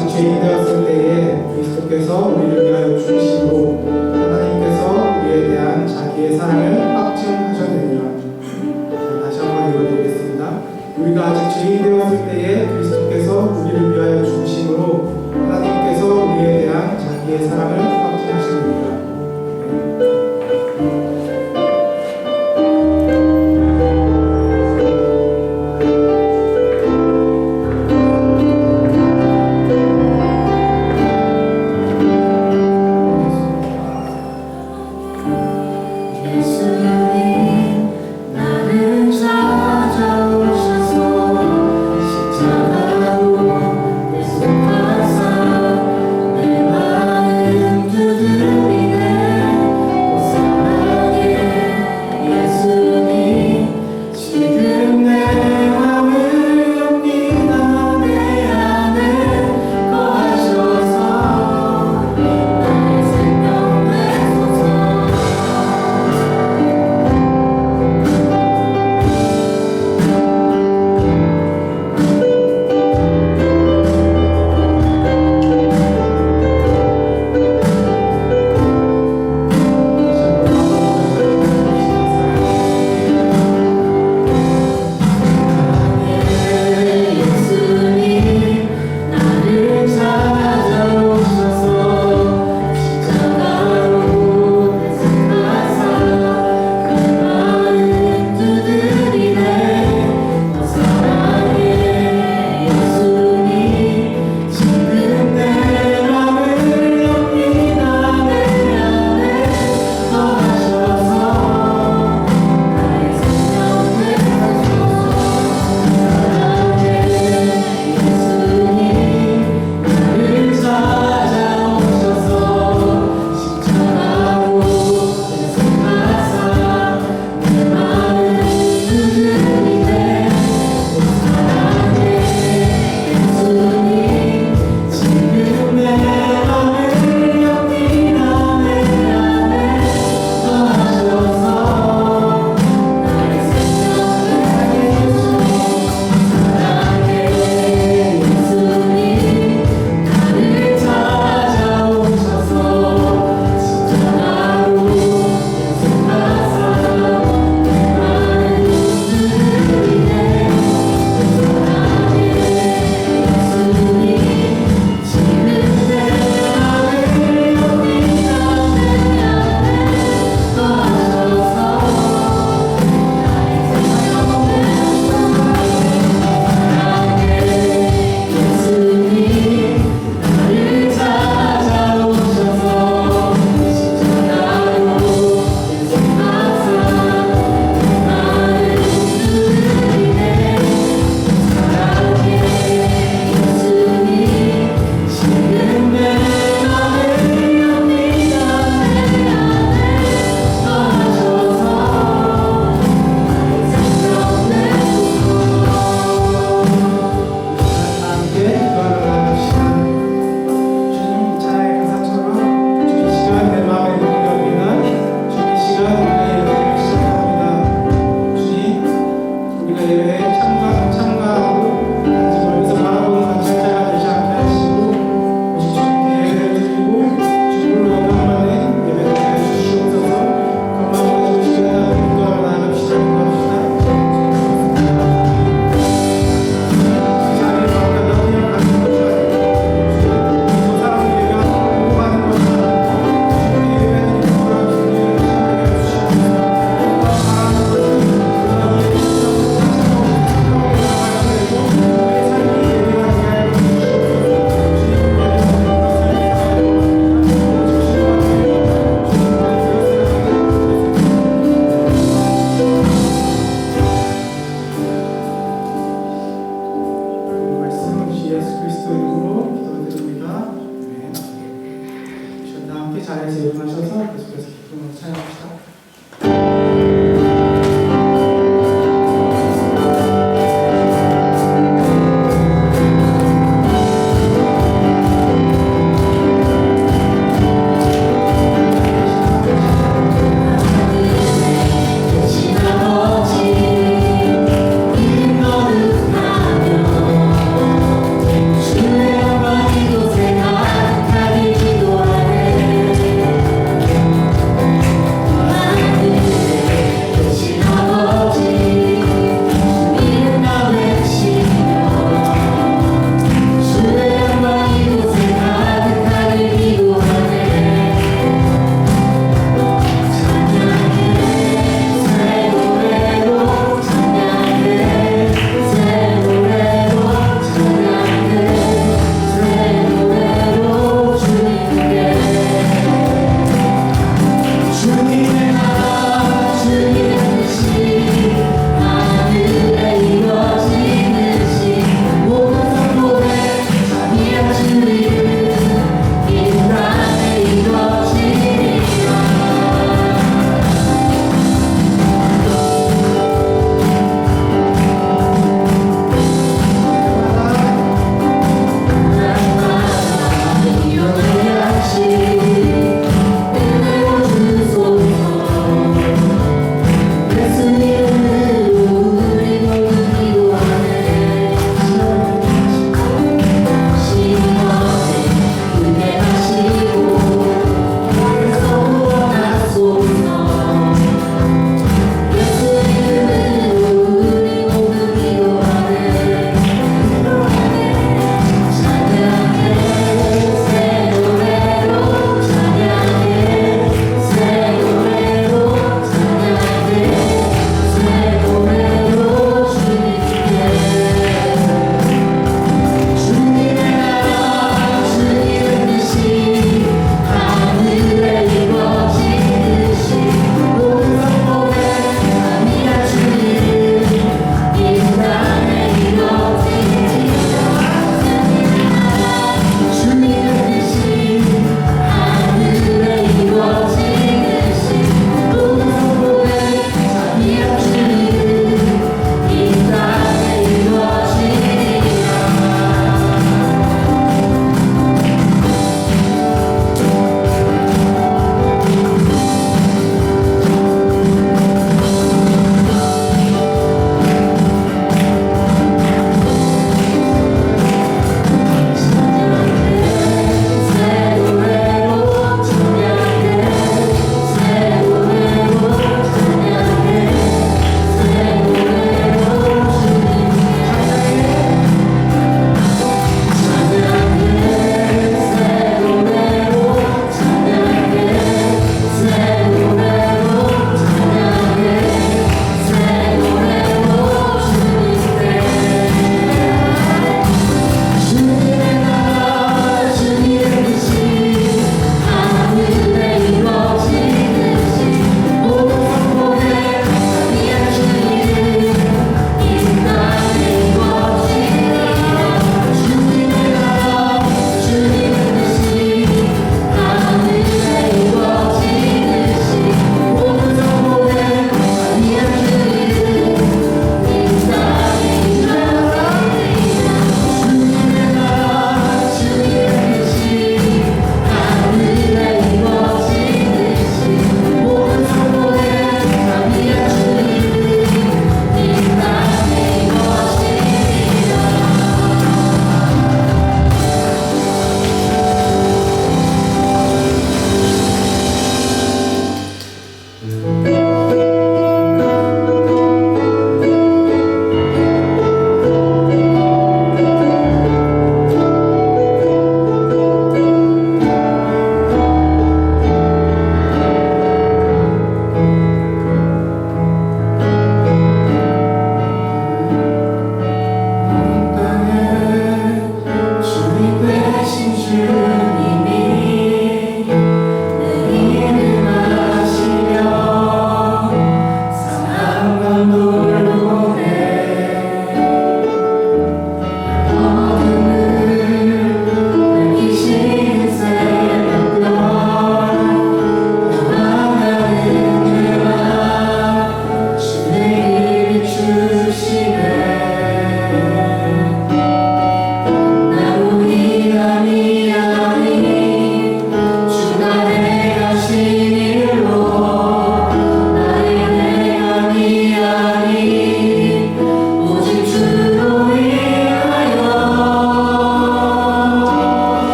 아직 죄인 되었을 때에 그리스도께서 우리를 위하여 죽으시고 하나님께서 우리에 대한 자기의 사랑을 확증하셨느니라. 다시 한번 읽어드리겠습니다. 우리가 아직 죄인 되었을 때에 그리스도께서 우리를 위하여 죽으심으로 하나님께서 우리에 대한 자기의 사랑을 확증하셨느니라. 자리에서 일어나셔서 계속해서 기쁨으로 찬양합시다. 주의 영광이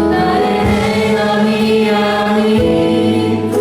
나의 행함이 아닌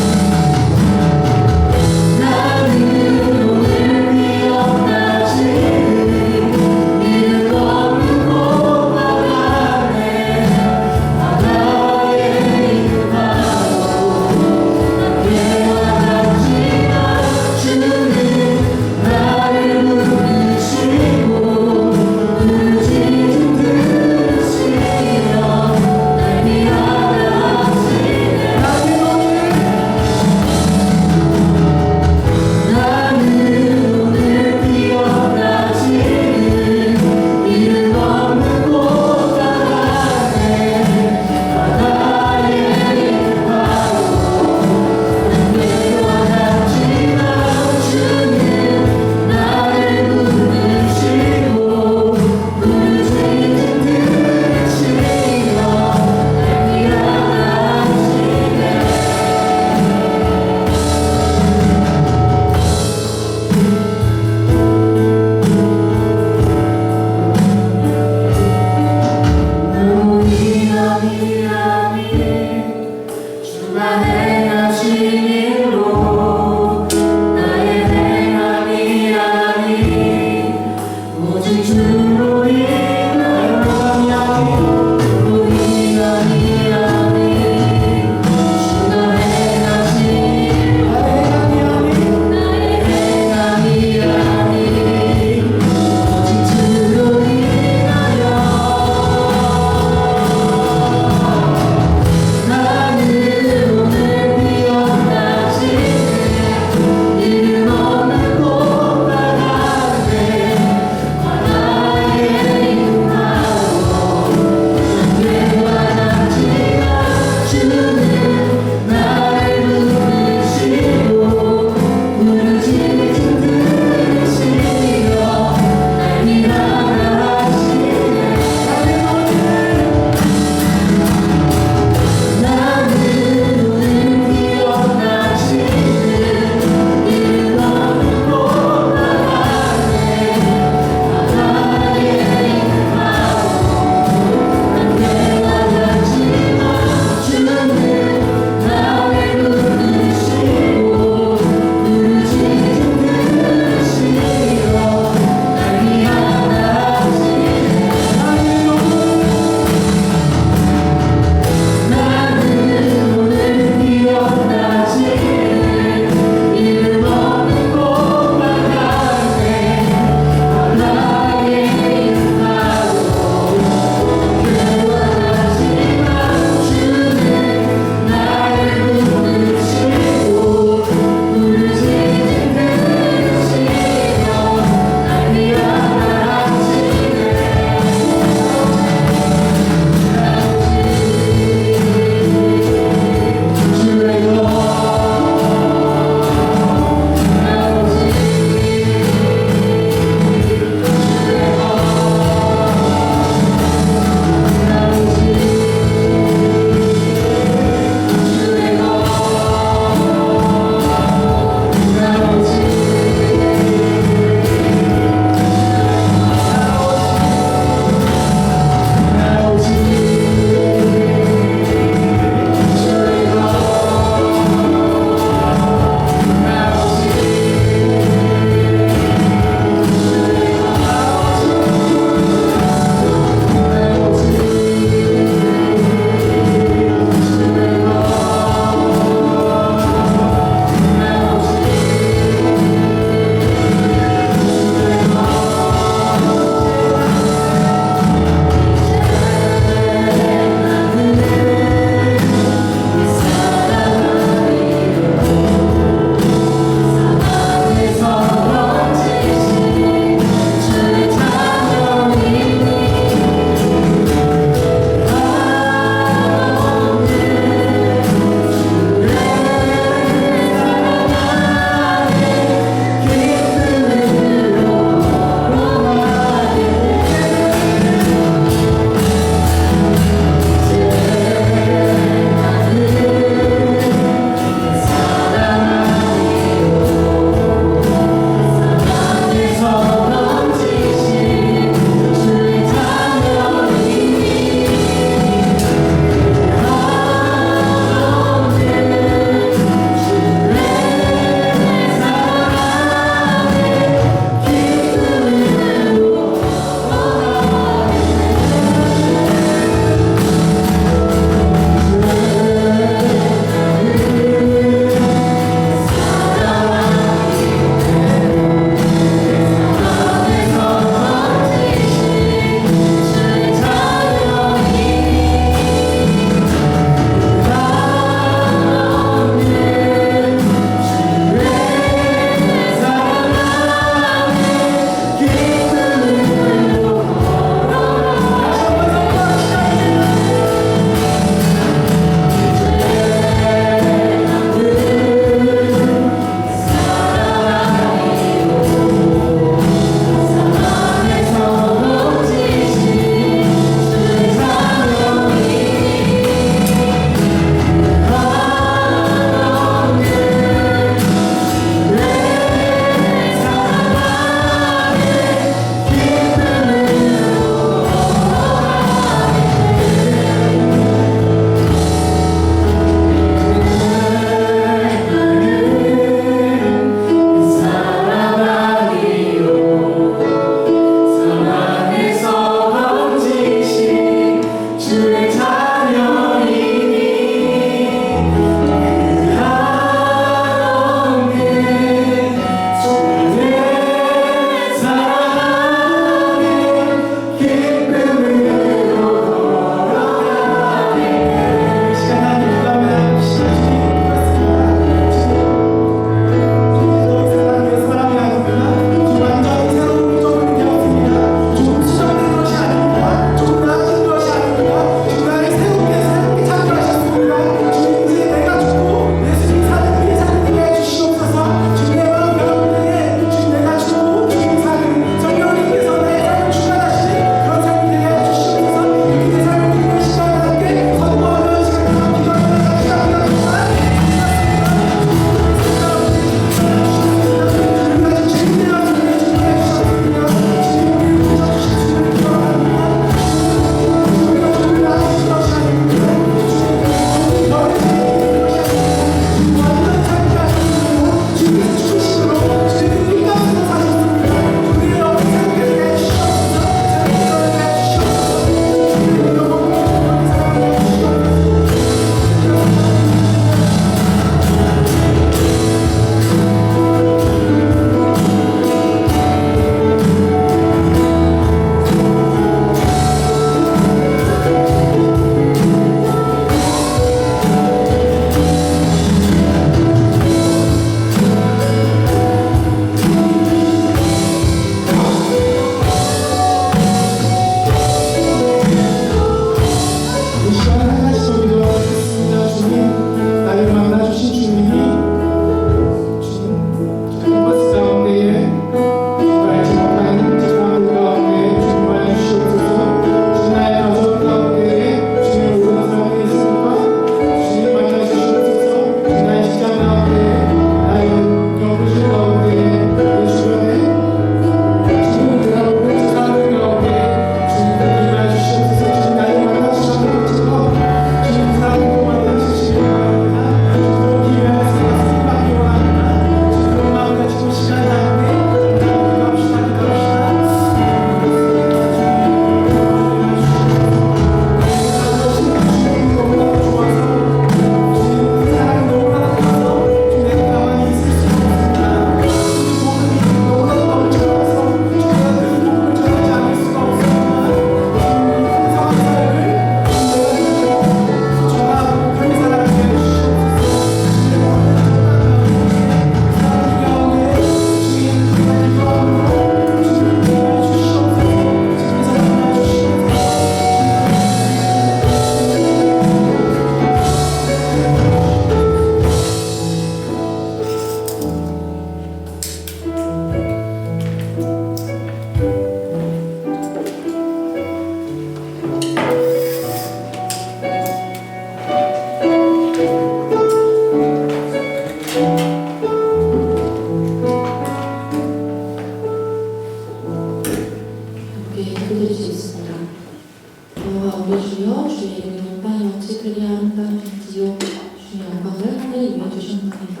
우리 주여 주의 이름이 영광이 어찌 그리 아름다운지요 주의 영광을 하늘 위에 두셨나이다.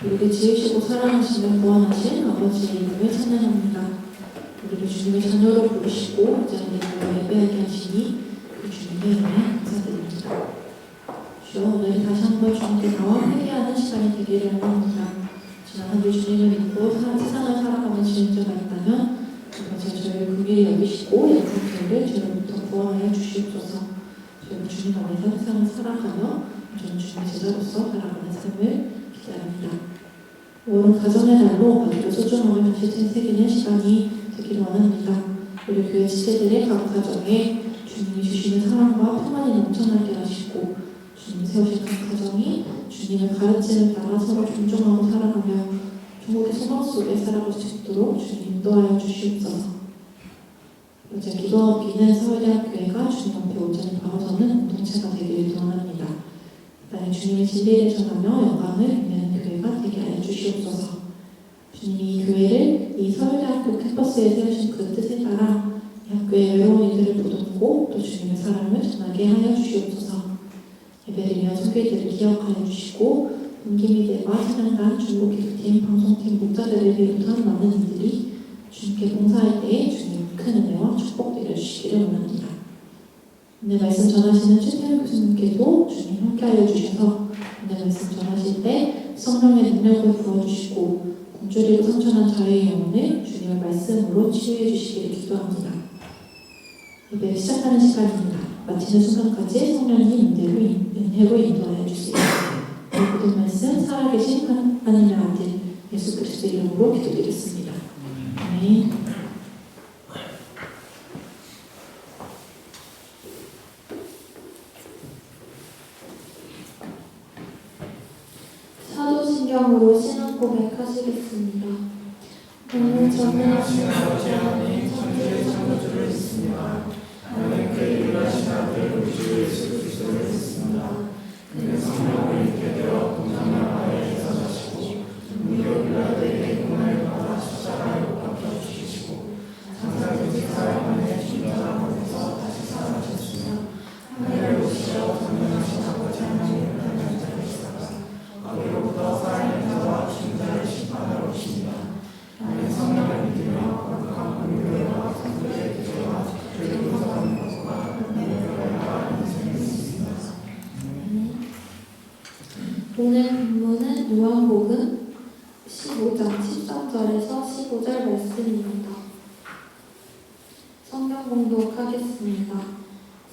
우리를 지으시고 사랑하시며 구원하신 아버지의 이름을 찬양합니다. 우리를 주님의 자녀로 부르시고 이제는 우리를 예배하게 하시니 그 주님의 이름에 감사드립니다. 주여 오늘 다시 한번 주님께 나와 회개하는 시간이 되기를 원합니다. 지난 한 주 주님을 믿고 세상을 살아가는 지은자가 있다면 아버지 저희를 긍휼히 여기시고 약한 저희를 죄로부터 구원하여 주시옵소서. 저희는 주님 안에서 세상을 살아가며 저는 주님의 제자로서 살아가는 삶을 기대합니다. 오늘은 가정의 날로 아주 소중함을 다시 되새기는 시간이 되기를 원합니다. 우리 교회 지체들의 각 가정에 주님이 주시는 사랑과 평안이 넘쳐나게 하시고 주님 세우신 각 가정이 주님의 가르침을 따라 서로 존중하고 살아가며 중국의 소망 속에 살아갈 수 있도록 주님 인도하여 주시옵소서. 어제 기도하기는 서울대학교회가 주님 앞에 온전히 바로서는 공동체가 되기를 원합니다. 나는 주님의 진리를 전하며 영광을 빛내는 교회가 되게 하여 주시옵소서. 주님이 이 교회를 이 서울대학교 캠퍼스에 세우신 그 뜻에 따라 이 학교의 외로운 이들을 보듬고 또 주님의 사랑을 전하게 하여 주시옵소서. 예배를 위한 선교들을 기억하여 주시고 분기미대와 찬양단, 중국기도팀, 방송팀 목자들을 비롯한 많은 이들이 주님께 봉사할 때에 주님 큰 은혜와 축복들을 주시기를 원합니다. 오늘 말씀 전하시는 최태현 교수님께도 주님 함께하여 주셔서 오늘 말씀 전하실 때 성령의 능력을 부어주시고 굶주리고 상처난 자유의 영혼을 주님의 말씀으로 치유해 주시기를 기도합니다. 예배를 시작하는 시간입니다. 마치는 순간까지 성령님 은혜로 인도하여 주세요. 모든 말씀 살아계신 하나님의 아들 예수 그리스도의 이름으로 기도드렸습니다. 아멘. 사도신경으로 신앙 고백하시겠습니다. 오늘 저는 하신 아버지 하나님 천주의 창조주를 믿습니다. 나는 그 유일하신 아들 우리 주 예수 그리스도를 믿습니다. 그는 성령을 입게 되어 동정녀와의 예사자시고 문교 빌라도에게 고난을 받아 십자가에 못 박혀 죽이시고 장사기지 사형만에 중전함으로써 다시 살아나셨으며 하늘에 오시어 전능하신 아버지 하나님을 향한 자를 있다가 거기로부터 살아있는 자와 죽은 자를 심판하러 오십니다. 나는 성령을 믿으며 거룩한 공교회와 성도의 기도와 그리고 구속하는 것과 은혜와 인생을 믿습니다. 오늘 본문은 요한복음 15장 13절에서 15절 말씀입니다. 성경 봉독하겠습니다.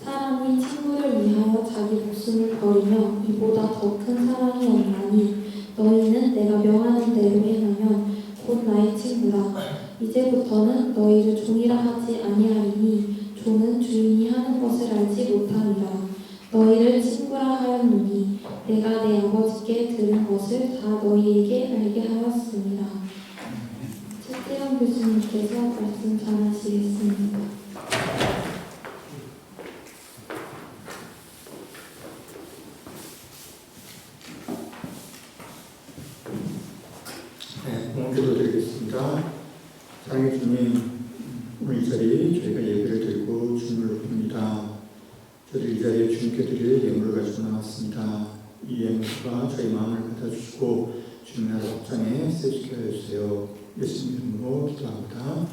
사람이 친구를 위하여 자기 목숨을 버리며 이보다 더 큰 사랑이 없나니 너희는 내가 명하는 대로 행하면 곧 나의 친구라. 이제부터는 너희를 종이라 하지 아니하리니 종은 주인이 하는 것을 알지 못하니라. 너희를 친구라 하였노니 내가 내 아버지께 들은 것을 다 너희에게 알게 하였습니다. 최태현 교수님께서 말씀 전하시겠습니다. 기도 드리겠습니다. 사랑의 주님, 오늘 이 자리에 저희가 예배를 드리고 주님을 높입니다. 저희들 이 자리에 주님께 드릴 예물을 가지고 나왔습니다. 이 예물과 저희 마음을 받아주시고 주님 나라 확장에 쓰시게 해주세요. 예수님 이름으로 기도합니다.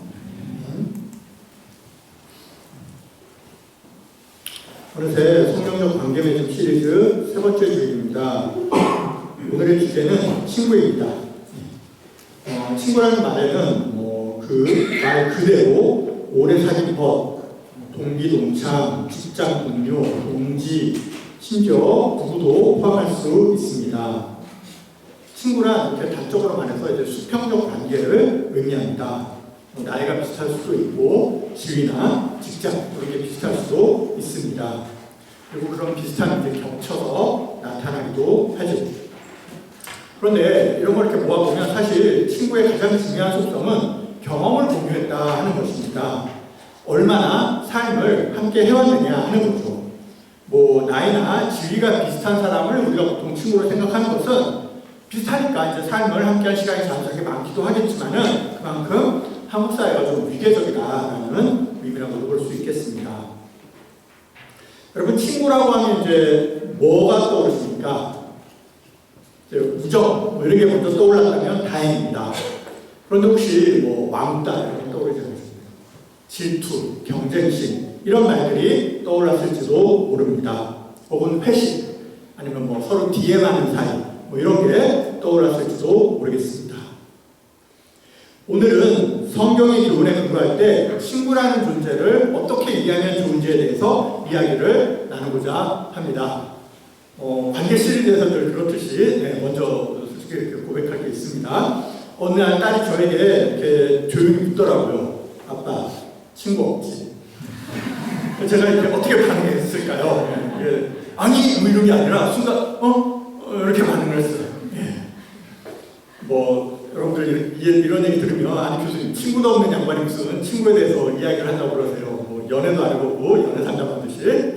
어느새 성경적 관계 맺음 시리즈 세 번째 주일입니다. 오늘의 주제는 친구입니다. 친구라는 말에는 그 말 그대로 오래 사귄 법, 동기, 동창, 직장 동료, 동지, 심지어 부부도 포함할 수 있습니다. 친구란 이렇게 단적으로 말해서 이제 수평적 관계를 의미합니다. 나이가 비슷할 수도 있고 지위나 직장 이런 게 비슷할 수도 있습니다. 그리고 그런 비슷한 게 겹쳐서 나타나기도 하죠. 그런데 이런 걸 이렇게 모아보면 사실 친구의 가장 중요한 속성은 경험을 공유했다 하는 것입니다. 얼마나 삶을 함께 해왔느냐 하는 거죠. 나이나 지위가 비슷한 사람을 우리가 보통 친구로 생각하는 것은 비슷하니까 이제 삶을 함께한 시간이 자연스럽게 많기도 하겠지만은 그만큼 한국 사회가 좀 위계적이다라는 의미라고도 볼 수 있겠습니다. 여러분, 친구라고 하면 이제 뭐가 떠오르십니까? 이제 우정, 뭐 이런 게 먼저 떠올랐다면 다행입니다. 그런데 혹시 뭐 왕따 이런 게 떠오르지 않습니까? 질투, 경쟁심 이런 말들이 떠올랐을지도 모릅니다. 혹은 회식, 아니면 뭐 서로 DM하는 사이, 뭐 이런 게 떠올랐을지도 모르겠습니다. 오늘은 성경의 교훈에 근거할 때 친구라는 존재를 어떻게 이해하면 좋은지에 대해서 이야기를 나누고자 합니다. 관계 시리즈에서 늘 그렇듯이 먼저 솔직히 이렇게 고백할 게 있습니다. 어느 날 딸이 저에게 이렇게 조용히 묻더라고요. 아빠, 친구 없지? 제가 이렇게 어떻게 반응했을까요? 아니, 뭐 이런 게 아니라 순간 이렇게 반응을 했어요. 뭐 여러분들 이런 얘기 들으면 아니 교수님 친구도 없는 양반이 무슨 친구에 대해서 이야기를 한다고 그러세요. 뭐 연애도 안 해보고 연애 산다고 하듯이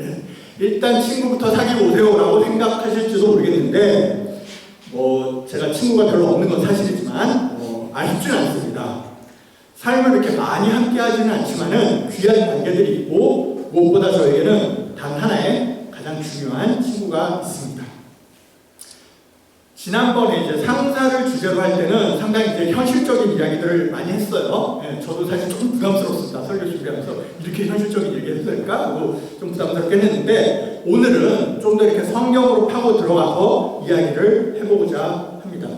일단 친구부터 사귀고 오세요라고 생각하실지도 모르겠는데 뭐 제가 친구가 별로 없는 건 사실이지만 아쉽지는 않습니다. 삶을 이렇게 많이 함께 하지는 않지만은 귀한 관계들이 있고 무엇보다 저에게는 단 하나의 가장 중요한 친구가 있습니다. 지난번에 이제 상사를 주제로 할 때는 상당히 이제 현실적인 이야기들을 많이 했어요. 저도 사실 조금 부담스럽습니다. 설교 준비하면서 이렇게 현실적인 얘기 해도 될까? 하고 좀 부담스럽게 했는데 오늘은 좀 더 이렇게 성경으로 파고 들어가서 이야기를 해보고자 합니다.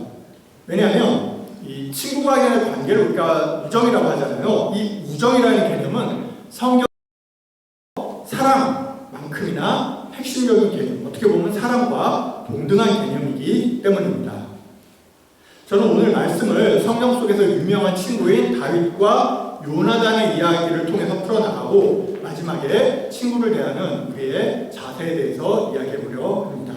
왜냐하면 이 친구와의 관계를 우리가 우정이라고 하잖아요. 이 우정이라는 개념은 성경 사랑만큼이나 핵심적인 개념, 어떻게 보면 사랑과 동등한 개념이기 때문입니다. 저는 오늘 말씀을 성경 속에서 유명한 친구인 다윗과 요나단의 이야기를 통해서 풀어나가고 마지막에 친구를 대하는 그의 자세에 대해서 이야기해보려 합니다.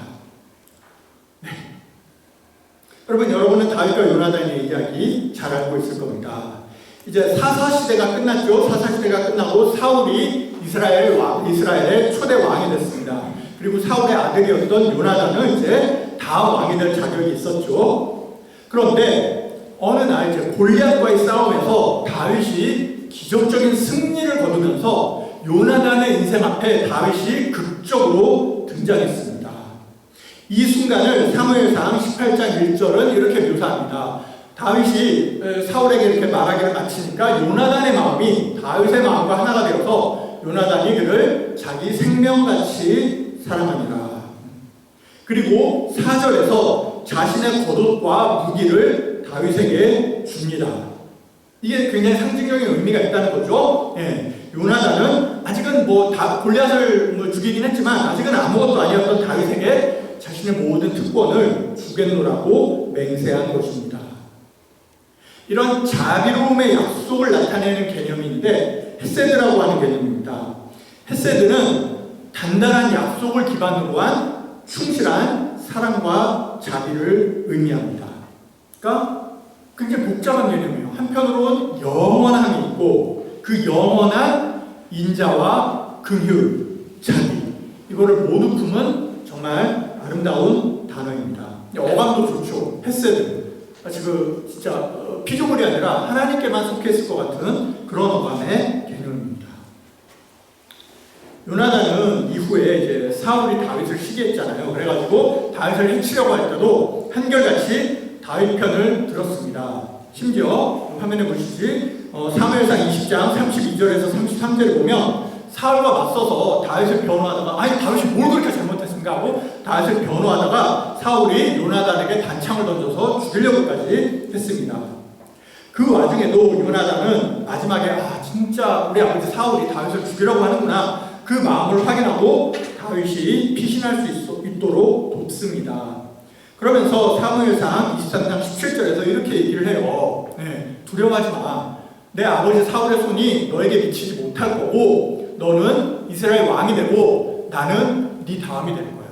여러분은 다윗과 요나단의 이야기 잘 알고 있을 겁니다. 이제 사사시대가 끝났죠. 사사시대가 끝나고 사울이 이스라엘의 초대 왕이 됐습니다. 그리고 사울의 아들이었던 요나단은 이제 다음 왕이 될 자격이 있었죠. 그런데 어느 날 이제 골리앗과의 싸움에서 다윗이 기적적인 승리를 거두면서 요나단의 인생 앞에 다윗이 극적으로 등장했습니다. 이 순간을 사무엘상 18장 1절은 이렇게 묘사합니다. 다윗이 사울에게 이렇게 말하기를 마치니까 요나단의 마음이 다윗의 마음과 하나가 되어서 요나단이 그를 자기 생명같이 사랑하니라. 그리고 4절에서 자신의 겉옷과 무기를 다윗에게 줍니다. 이게 굉장히 상징적인 의미가 있다는 거죠. 요나단은 아직은 다 골리앗을 죽이긴 했지만 아직은 아무것도 아니었던 다윗에게 자신의 모든 특권을 주겠노라고 맹세한 것입니다. 이런 자비로움의 약속을 나타내는 개념인데 헤세드라고 하는 개념입니다. 헤세드는 단단한 약속을 기반으로 한 충실한 사랑과 자비를 의미합니다. 그러니까 굉장히 복잡한 개념이에요. 한편으로는 영원함이 있고 그 영원한 인자와 긍휼, 자비 이거를 모두 품은 정말 아름다운 단어입니다. 어감도 좋죠. 헤세드. 지금 진짜 피조물이 아니라 하나님께만 속해 있을 것 같은 그런 어감의 개념입니다. 요나단은 이후에 이제 사울이 다윗을 시기했잖아요. 그래가지고 다윗을 해치려고 할 때도 한결같이 다윗 편을 들었습니다. 심지어 화면에 보시지 사무엘상 20장 32절에서 33절을 보면 사울과 맞서서 다윗을 변호하다가 아니 다윗이 뭘 그렇게 잘못했습니까? 하고 다윗을 변호하다가 사울이 요나단에게 단창을 던져서 죽이려고까지 했습니다. 그 와중에도 요나단은 마지막에 진짜 우리 아버지 사울이 다윗을 죽이려고 하는구나 그 마음을 확인하고 다윗이 피신할 수 있도록 돕습니다. 그러면서 사무엘상 23장 17절에서 이렇게 얘기를 해요. 두려워하지 마. 내 아버지 사울의 손이 너에게 미치지 못할 거고 너는 이스라엘 왕이 되고 나는 네 다음이 되는 거야.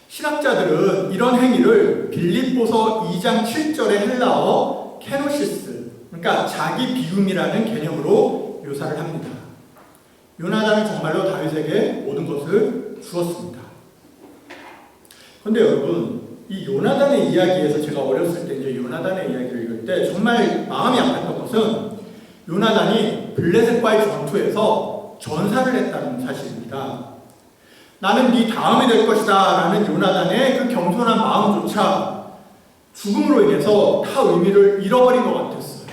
신학자들은 이런 행위를 빌립보서 2장 7절의 헬라어 케노시스, 그러니까 자기 비움이라는 개념으로 묘사를 합니다. 요나단은 정말로 다윗에게 모든 것을 주었습니다. 그런데 여러분, 이 요나단의 이야기에서 제가 어렸을 때 이제 요나단의 이야기를 읽을 때 정말 마음이 아팠던 것은 요나단이 블레셋과의 전투에서 전사를 했다는 사실입니다. 나는 네 다음이 될 것이다 라는 요나단의 그 겸손한 마음조차 죽음으로 인해서 다 의미를 잃어버린 것 같았어요.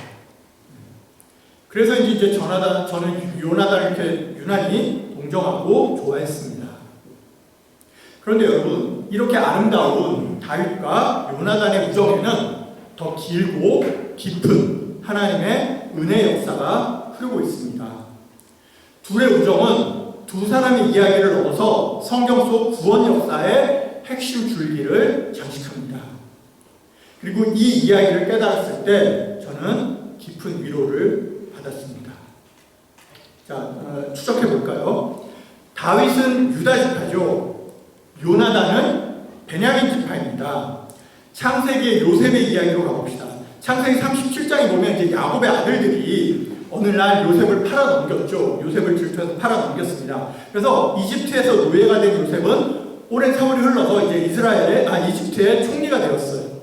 그래서 이제 저는 요나단을 이렇게 유난히 동정하고 좋아했습니다. 그런데 여러분, 이렇게 아름다운 다윗과 요나단의 우정에는 더 길고 깊은 하나님의 은혜 역사가 흐르고 있습니다. 둘의 우정은 두 사람의 이야기를 넣어서 성경 속 구원 역사의 핵심 줄기를 장식합니다. 그리고 이 이야기를 깨달았을 때 저는 깊은 위로를 받았습니다. 자, 추적해 볼까요? 다윗은 유다 지파죠. 요나단은 베냐민 지파입니다. 창세기의 요셉의 이야기로 가봅시다. 창세기 37장에 보면 이제 야곱의 아들들이 어느 날 요셉을 팔아넘겼죠. 요셉을 질투해서 팔아넘겼습니다. 그래서 이집트에서 노예가 된 요셉은 오랜 세월이 흘러서 이제 이집트의 총리가 되었어요.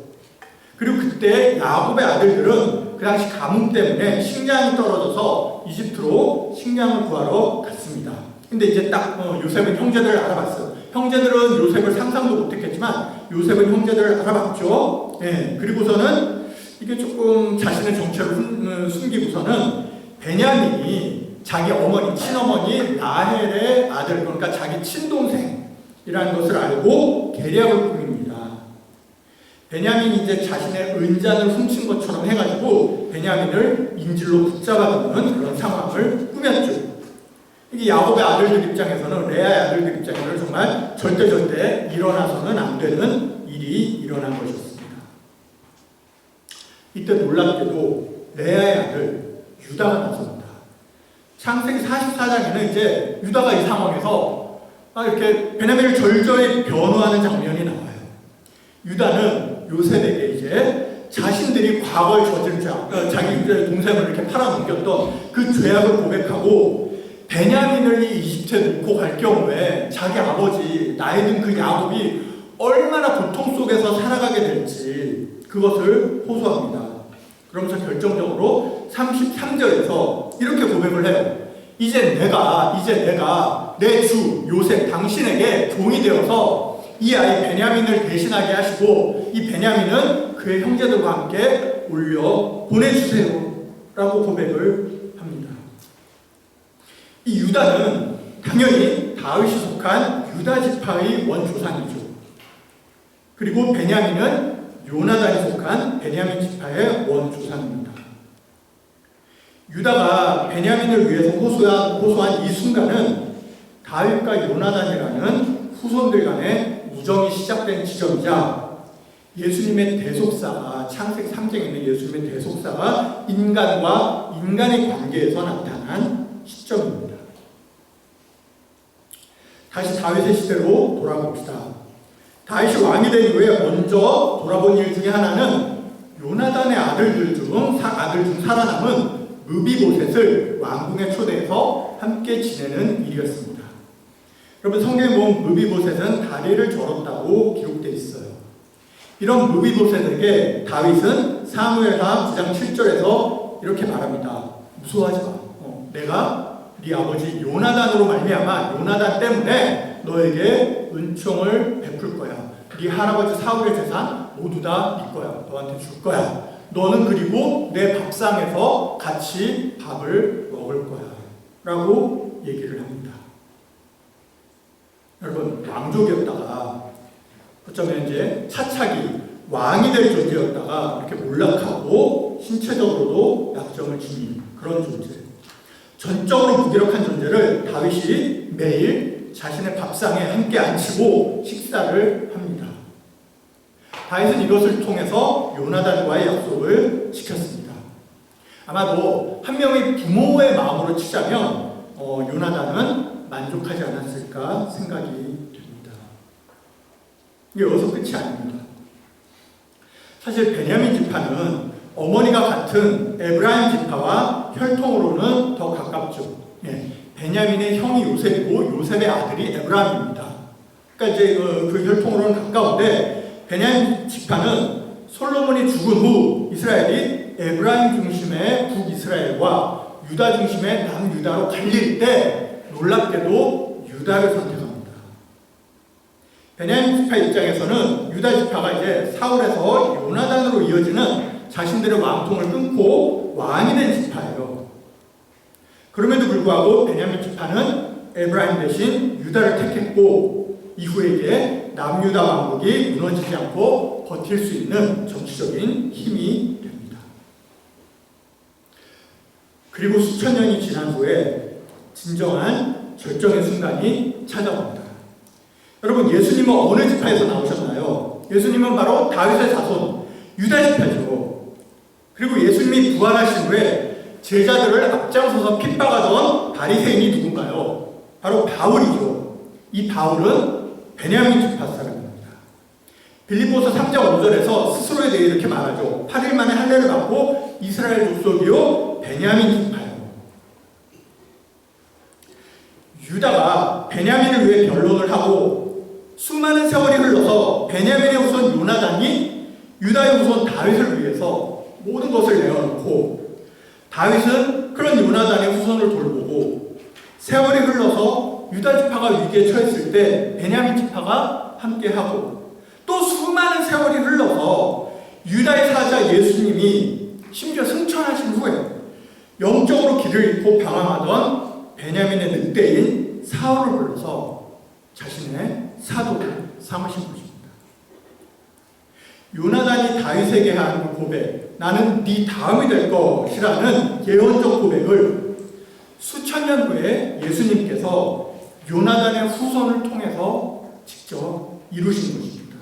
그리고 그때 야곱의 아들들은 그 당시 가뭄 때문에 식량이 떨어져서 이집트로 식량을 구하러 갔습니다. 근데 이제 딱 요셉은 형제들을 알아봤어요. 형제들은 요셉을 상상도 못했겠지만 요셉은 형제들을 알아봤죠. 네, 그리고서는 이게 조금 자신의 정체를 숨기고서는 베냐민이 자기 어머니, 친어머니 라헬의 아들, 그러니까 자기 친동생이라는 것을 알고 계략을 꾸밉니다. 베냐민이 이제 자신의 은잔을 훔친 것처럼 해가지고 베냐민을 인질로 붙잡아두는 그런 상황을 꾸몄죠. 이게 야곱의 아들들 입장에서는, 레아의 아들들 입장에서는 정말 절대 일어나서는 안 되는 일이 일어난 것이었습니다. 이때 놀랍게도 레아의 아들 유다가 나섭니다. 창세기 44장에는 이제 유다가 이 상황에서 이렇게 베냐민을 절절히 변호하는 장면이 나와요. 유다는 요셉에게 이제 자신들이 과거에 저지른 죄악, 자기 동생을 이렇게 팔아넘겼던 그 죄악을 고백하고 베냐민을 이 이집트에 놓고 갈 경우에 자기 아버지 나이든 그 야곱이 얼마나 고통 속에서 살아가게 될지 그것을 호소합니다. 그러면서 결정적으로 33절에서 이렇게 고백을 해요. 이제 내가 내 주 요셉 당신에게 종이 되어서 이 아이 베냐민을 대신하게 하시고 이 베냐민은 그의 형제들과 함께 올려 보내주세요 라고 고백을 합니다. 이 유다는 당연히 다윗이 속한 유다 지파의 원조상이죠. 그리고 베냐민은 요나단이 속한 베냐민 지파의 원조상입니다. 유다가 베냐민을 위해서 호소한 이 순간은 다윗과 요나단이라는 후손들 간의 우정이 시작된 지점이자 예수님의 대속사가, 창세기 3장에 있는 예수님의 대속사가 인간과 인간의 관계에서 나타난 시점입니다. 다시 다윗의 시대로 돌아봅시다. 다윗이 왕이 된 이후에 먼저 돌아본 일 중에 하나는 요나단의 아들 중 살아남은 므비보셋을 왕궁에 초대해서 함께 지내는 일이었습니다. 여러분, 성경에 보면 므비보셋은 다리를 절었다고 기록되어 있어요. 이런 므비보셋에게 다윗은 사무엘하 9장 7절에서 이렇게 말합니다. 무서워하지 마. 내가 네 아버지 요나단으로 말미암아 요나단 때문에 너에게 은총을 베풀 거야. 네 할아버지 사울의 재산 모두 다 네 거야. 너한테 줄 거야. 너는 그리고 내 밥상에서 같이 밥을 먹을 거야 라고 얘기를 합니다. 여러분, 왕족이었다가 어쩌면 이제 차차기 왕이 될 존재였다가 이렇게 몰락하고 신체적으로도 약점을 지닌 그런 존재, 전적으로 무기력한 존재를 다윗이 매일 자신의 밥상에 함께 앉히고 식사를 합니다. 다윗은 이것을 통해서 요나단과의 약속을 지켰습니다. 아마도 한 명의 부모의 마음으로 치자면 요나단은 만족하지 않았을까 생각이 됩니다. 이게 여기서 끝이 아닙니다. 사실 베냐민 지파는 어머니가 같은 에브라임 지파와 혈통으로는 더 가깝죠. 베냐민의 형이 요셉이고 요셉의 아들이 에브라임입니다. 그러니까 이제 그 혈통으로는 가까운데 베냐민 지파는 솔로몬이 죽은 후 이스라엘이 에브라임 중심의 북이스라엘과 유다 중심의 남유다로 갈릴 때 놀랍게도 유다를 선택합니다. 베냐민 지파 입장에서는 유다 지파가 이제 사울에서 요나단으로 이어지는 자신들의 왕통을 끊고 왕이 된 지파예요. 그럼에도 불구하고 베냐민 지파는 에브라임 대신 유다를 택했고 이후에 이제 남유다 왕국이 무너지지 않고 버틸 수 있는 정치적인 힘이 됩니다. 그리고 수천 년이 지난 후에 진정한 절정의 순간이 찾아옵니다. 여러분, 예수님은 어느 지파에서 나오셨나요? 예수님은 바로 다윗의 자손 유다 지파죠. 그리고 예수님이 부활하신 후에 제자들을 앞장서서 핍박하던 바리새인이 누군가요? 바로 바울이죠. 이 바울은 베냐민 지파 사람입니다. 빌립보서 3장 5절에서 스스로에 대해 이렇게 말하죠. 8일 만에 할례를 받고 이스라엘 족속이요 베냐민 지파요. 유다가 베냐민을 위해 변론을 하고 수많은 세월이 흘러서 베냐민의 후손 요나단이 유다의 후손 다윗을 위해서 모든 것을 내어놓고 다윗은 그런 요나단의 후손을 돌보고 세월이 흘러서 유다 지파가 위기에 처했을 때 베냐민 지파가 함께하고 또 수많은 세월이 흘러서 유다의 사자 예수님이 심지어 승천하신 후에 영적으로 길을 잃고 방황하던 베냐민의 늑대인 사울을 불러서 자신의 사도를 삼으신 것입니다. 요나단이 다윗에게 한 고백, 나는 네 다음이 될 것이라는 예언적 고백을 수천 년 후에 예수님께서 요나단의 후손을 통해서 직접 이루신 것입니다.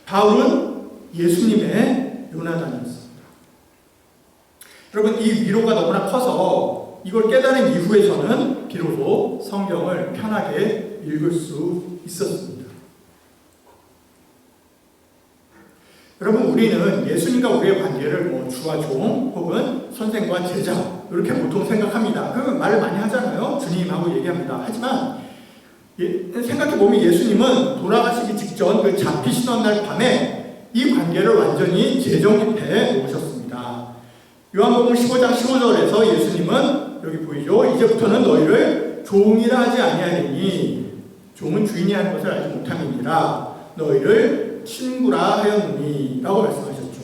바울은 예수님의 요나단이었습니다. 여러분, 이 위로가 너무나 커서 이걸 깨달은 이후에 저는 비로소 성경을 편하게 읽을 수 있었습니다. 여러분, 우리는 예수님과 우리의 관계를 주와 종 혹은 선생과 제자 이렇게 보통 생각합니다. 그 말을 많이 하잖아요. 주님하고 얘기합니다. 하지만 생각해보면 예수님은 돌아가시기 직전 그 잡히시던 날 밤에 이 관계를 완전히 재정립해 놓으셨습니다. 요한복음 15장 15절에서 예수님은 여기 보이죠? 이제부터는 너희를 종이라 하지 아니하리니 종은 주인이 하는 것을 알지 못함이니라 너희를 친구라 하였느니 라고 말씀하셨죠.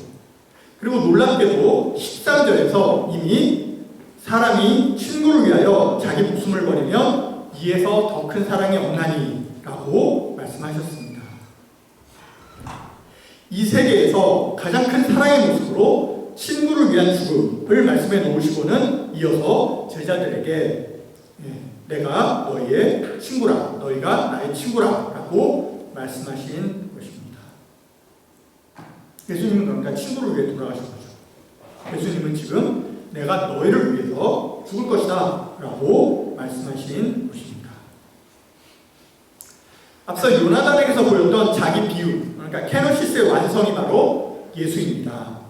그리고 놀랍게도 13절에서 이미 사람이 친구를 위하여 자기 목숨을 버리면 이에서 더 큰 사랑이 없나니 라고 말씀하셨습니다. 이 세계에서 가장 큰 사랑의 모습으로 친구를 위한 죽음을 말씀해 놓으시고는 이어서 제자들에게 내가 너희의 친구라, 너희가 나의 친구라 라고 말씀하신 것입니다. 예수님은 그러니까 친구를 위해 돌아가신 거죠. 예수님은 지금 내가 너희를 위해서 죽을 것이다 라고 말씀하신 것입니다. 앞서 요나단에게서 보였던 자기 비유, 그러니까 케노시스의 완성이 바로 예수입니다.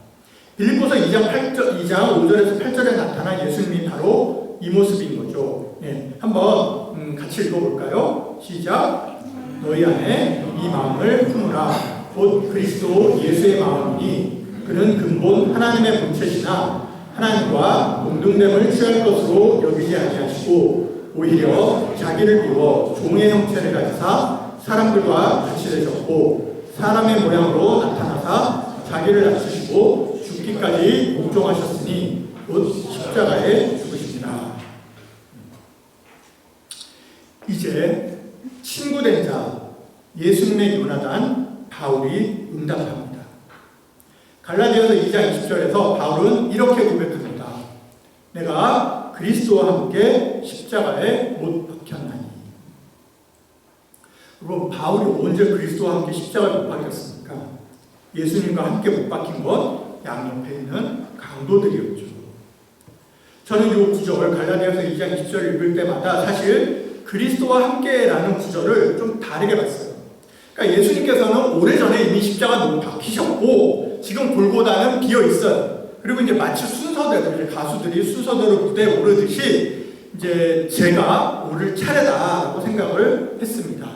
빌립보서 2장 5절에서 8절에 나타난 예수님이 바로 이 모습인 거죠. 한번 같이 읽어볼까요? 시작. 너희 안에 이 마음을 품으라. 곧 그리스도 예수의 마음이니 그는 근본 하나님의 본체시나 하나님과 동등됨을 취할 것으로 여기지 아니하시고 오히려 자기를 비워 종의 형체를 가지사 사람들과 같이 되셨고 사람의 모양으로 나타나사 자기를 낮추시고 죽기까지 복종하셨으니 곧 십자가에 죽으십니다. 이제 친구된 자 예수님의 요나단 바울이 응답합니다. 갈라디아서 2장 20절에서 바울은 이렇게 고백합니다. 내가 그리스도와 함께 십자가에 못 박혔나니. 여러분, 바울이 언제 그리스도와 함께 십자가에 못 박혔습니까? 예수님과 함께 못 박힌 건 양옆에 있는 강도들이었죠. 저는 이 구절 갈라디아서 2장 20절 읽을 때마다 사실 그리스도와 함께라는 구절을 좀 다르게 봤어요. 그러니까 예수님께서는 오래전에 이미 십자가 못 박히셨고 지금 골고다는 비어 있어요. 그리고 이제 마치 순서대로 이제 가수들이 순서대로 무대에 오르듯이 이제 제가 오를 차례다라고 생각을 했습니다.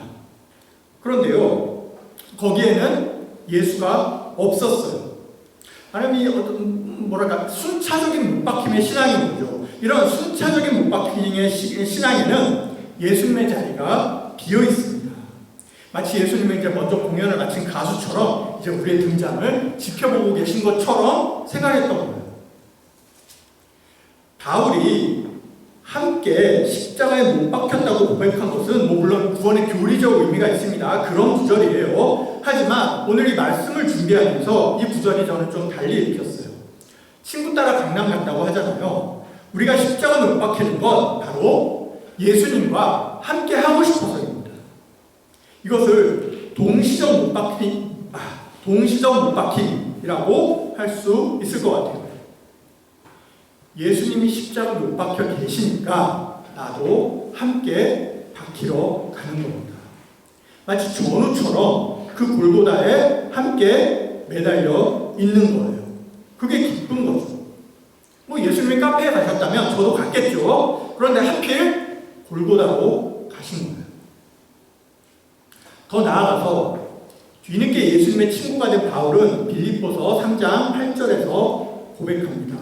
그런데요, 거기에는 예수가 없었어요. 사람이 뭐랄까 순차적인 못박힘의 신앙인 거죠. 이런 순차적인 못박힘의 신앙에는 예수님의 자리가 비어 있습니다. 마치 예수님이 이제 먼저 공연을 마친 가수처럼 이제 우리의 등장을 지켜보고 계신 것처럼 생각했던 거예요. 바울이 함께 십자가에 못 박혔다고 고백한 것은 물론 구원의 교리적 의미가 있습니다. 그런 구절이에요. 하지만 오늘 이 말씀을 준비하면서 이 구절이 저는 좀 달리 읽혔어요. 친구 따라 강남 간다고 하잖아요. 우리가 십자가에 못 박히는 건 바로 예수님과 함께 하고 싶어서입니다. 이것을 동시적 못박힘이라고 할 수 있을 것 같아요. 예수님이 십자가에 못 박혀 계시니까 나도 함께 박히러 가는 겁니다. 마치 전우처럼 그 골고다에 함께 매달려 있는 거예요. 그게 기쁜 거죠. 뭐 예수님이 카페에 가셨다면 저도 갔겠죠. 그런데 하필 골고다로 가신 거예요. 더 나아가서 뒤늦게 예수님의 친구가 된 바울은 빌립보서 3장 8절에서 고백합니다.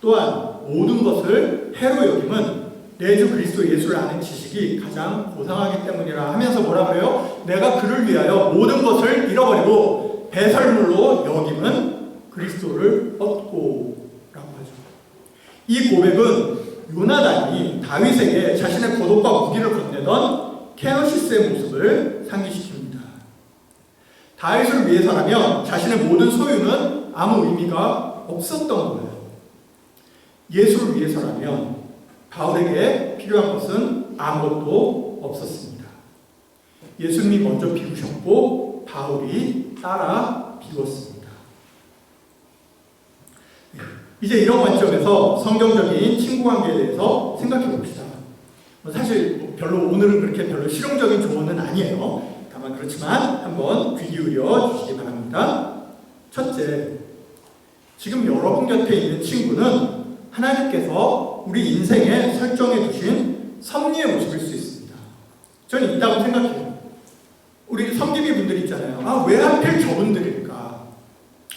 또한 모든 것을 해로 여김은 내 주 그리스도 예수를 아는 지식이 가장 고상하기 때문이라 하면서 뭐라 그래요? 내가 그를 위하여 모든 것을 잃어버리고 배설물로 여김은 그리스도를 얻고 라고 하죠. 이 고백은 요나단이 다윗에게 자신의 고독과 무기를 건네던 케노시스의 모습을 상기시킵니다. 다윗을 위해서라면 자신의 모든 소유는 아무 의미가 없었던 거예요. 예수를 위해서라면 바울에게 필요한 것은 아무것도 없었습니다. 예수님이 먼저 비우셨고 바울이 따라 비웠습니다. 이제 이런 관점에서 성경적인 친구 관계에 대해서 생각해 봅시다. 사실 별로 오늘은 그렇게 별로 실용적인 조언은 아니에요. 다만 그렇지만 한번 귀 기울여 주시기 바랍니다. 첫째, 지금 여러분 곁에 있는 친구는 하나님께서 우리 인생에 설정해 두신 섭리의 모습일 수 있습니다. 저는 있다고 생각해요. 우리 섬기비 분들이 있잖아요. 왜 하필 저분들일까?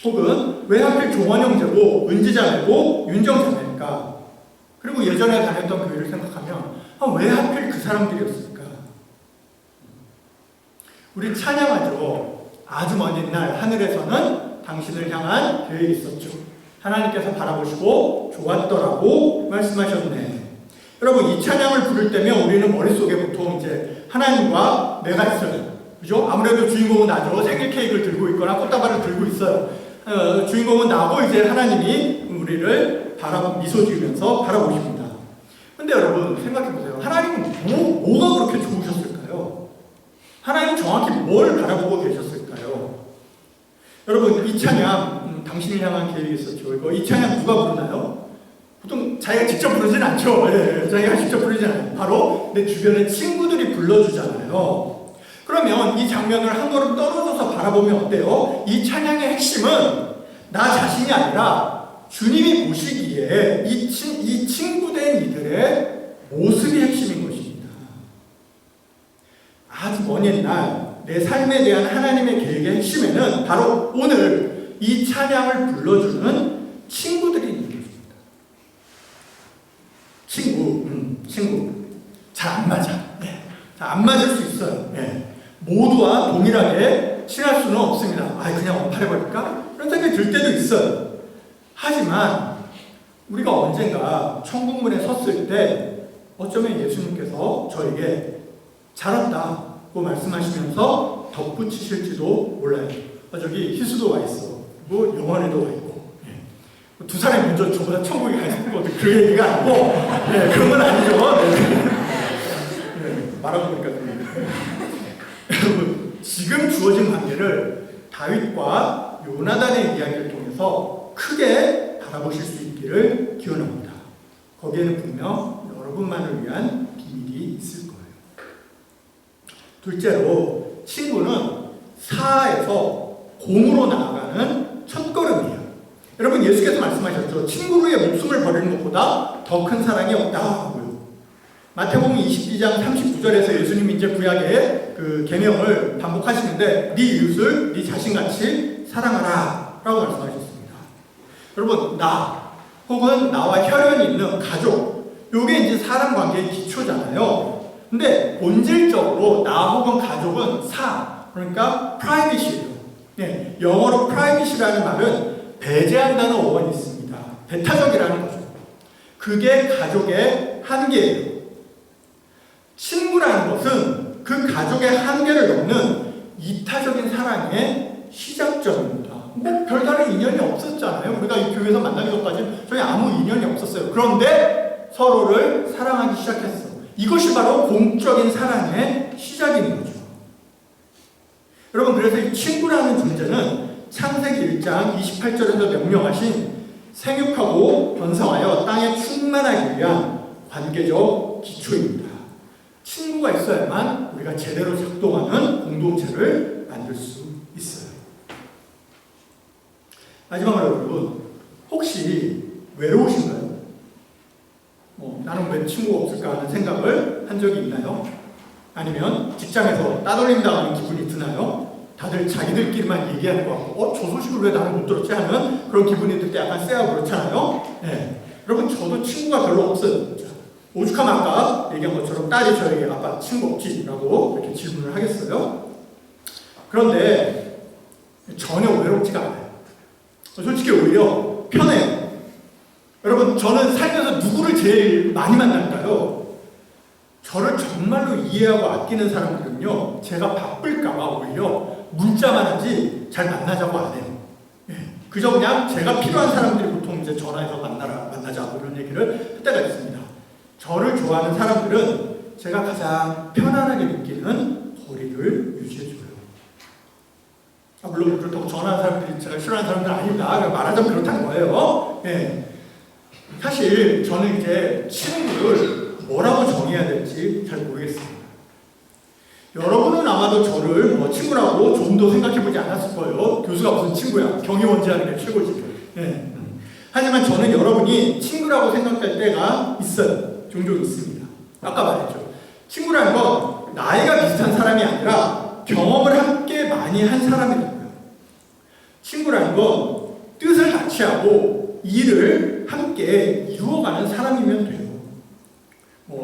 혹은 왜 하필 종원 형제고 은지자매고 윤정자매일까? 그리고 예전에 다녔던 교회를 생각하면 왜 하필 그 사람들이었을까? 우리 찬양하죠. 아주 먼 옛날 하늘에서는 당신을 향한 계획이 있었죠. 하나님께서 바라보시고 좋았더라고 말씀하셨네. 여러분, 이 찬양을 부를 때면 우리는 머릿속에 보통 이제 하나님과 내가 있어요. 그죠? 아무래도 주인공은 나죠. 생일 케이크를 들고 있거나 꽃다발을 들고 있어요. 주인공은 나고 이제 하나님이 우리를 미소 지으면서 바라보십니다. 근데 여러분, 생각해보세요. 하나님은 뭐가 그렇게 좋으셨을까요? 하나님은 정확히 뭘 바라보고 계셨을까요? 여러분, 이 찬양, 당신을 향한 계획이 있었죠. 이 찬양 누가 부르나요? 보통 자기가 직접 부르진 않죠. 자기가 직접 부르진 않아요. 바로 내 주변의 친구들이 불러주잖아요. 그러면 이 장면을 한 걸음 떨어져서 바라보면 어때요? 이 찬양의 핵심은 나 자신이 아니라 주님이 보시기에 이 친구된 이들의 모습이 핵심인 것입니다. 아주 먼 옛날 내 삶에 대한 하나님의 계획의 핵심에는 바로 오늘 이 찬양을 불러주는 친구들이 있는 것입니다. 친구. 잘 안 맞아. 잘 안 맞을 수 있어요. 모두와 동일하게 친할 수는 없습니다. 그냥 언팔해버릴까? 그런 생각이 들 때도 있어요. 하지만 우리가 언젠가 천국문에 섰을 때 어쩌면 예수님께서 저에게 잘 왔다고 말씀하시면서 덧붙이실지도 몰라요. 저기 희수도 와 있어. 영원에도 와 있고. 두 사람이 먼저 저보다 천국에 가 있는 것도 그 얘기가 아니고 그런 건 아니죠. 말하고 보니까 여러분, 지금 주어진 관계를 다윗과 요나단의 이야기를 통해서 크게 바라보실 수 있기를 기원합니다. 거기에는 분명 여러분만을 위한 비밀이 있을 거예요. 둘째로, 친구는 사에서 공으로 나아가는 첫걸음이에요. 여러분, 예수께서 말씀하셨죠. 친구를 위해 목숨을 버리는 것보다 더 큰 사랑이 없다고요. 마태복음 22장 39절에서 예수님이 이제 구약의 그 계명을 반복하시는데 네 이웃을 네 자신같이 사랑하라 라고 말씀하셨습니다. 여러분, 나 혹은 나와 혈연이 있는 가족, 요게 이제 사람 관계의 기초잖아요. 근데 본질적으로 나 혹은 가족은 그러니까 프라이빗이에요. 예, 영어로 프라이빗이라는 말은 배제한다는 어원이 있습니다. 배타적이라는 거죠. 그게 가족의 한계예요. 친구라는 것은 그 가족의 한계를 넘는 이타적인 사랑의 시작점입니다. 뭐 별다른 인연이 없었잖아요. 우리가 이 교회에서 만나기 전까지 저희 아무 인연이 없었어요. 그런데 서로를 사랑하기 시작했어. 이것이 바로 공적인 사랑의 시작인 거죠. 여러분, 그래서 이 친구라는 존재는 창세기 1장 28절에서 명령하신 생육하고 번성하여 땅에 충만하기 위한 관계적 기초입니다. 친구가 있어야만 우리가 제대로 작동하는 공동체를 만들 수 있어요. 마지막으로 여러분, 혹시 외로우신가요? 나는 왜 친구가 없을까 하는 생각을 한 적이 있나요? 아니면 직장에서 따돌림 당하는 기분이 드나요? 다들 자기들끼리만 얘기하는 것 같고 저 소식을 왜 나는 못 들었지 하는 그런 기분이 들 때 약간 쎄하고 그렇잖아요. 네. 여러분, 저도 친구가 별로 없어요. 오죽하면 아까 얘기한 것처럼 딸이 저에게 아빠 친구 없지? 라고 이렇게 질문을 하겠어요. 그런데 전혀 외롭지가 않아요. 솔직히 오히려 편해요. 여러분, 저는 살면서 누구를 제일 많이 만날까요? 저를 정말로 이해하고 아끼는 사람들은요, 제가 바쁠까봐 오히려 문자만 하지 잘 만나자고 안 해요. 그저 그냥 제가 필요한 사람들이 보통 이제 전화해서 만나자 이런 얘기를 할 때가 있습니다. 저를 좋아하는 사람들은 제가 가장 편안하게 느끼는 거리를 유지해줘요. 물론 그렇다고 전화하는 사람들이 제가 싫어하는 사람들 아닙니다. 말하자면 그렇다는 거예요. 네. 사실 저는 이제 친구를 뭐라고 정해야 될지 잘 모르겠습니다. 여러분은 아마도 저를 친구라고 좀 더 생각해보지 않았을 거예요. 교수가 무슨 친구야. 경위원지하는 게 최고지. 네. 하지만 저는 여러분이 친구라고 생각할 때가 있어요. 종종 있습니다. 아까 말했죠. 친구라는 건 나이가 비슷한 사람이 아니라 경험을 함께 많이 한 사람이라고요. 친구라는 건 뜻을 같이 하고 일을 함께 이루어가는 사람이면 돼요.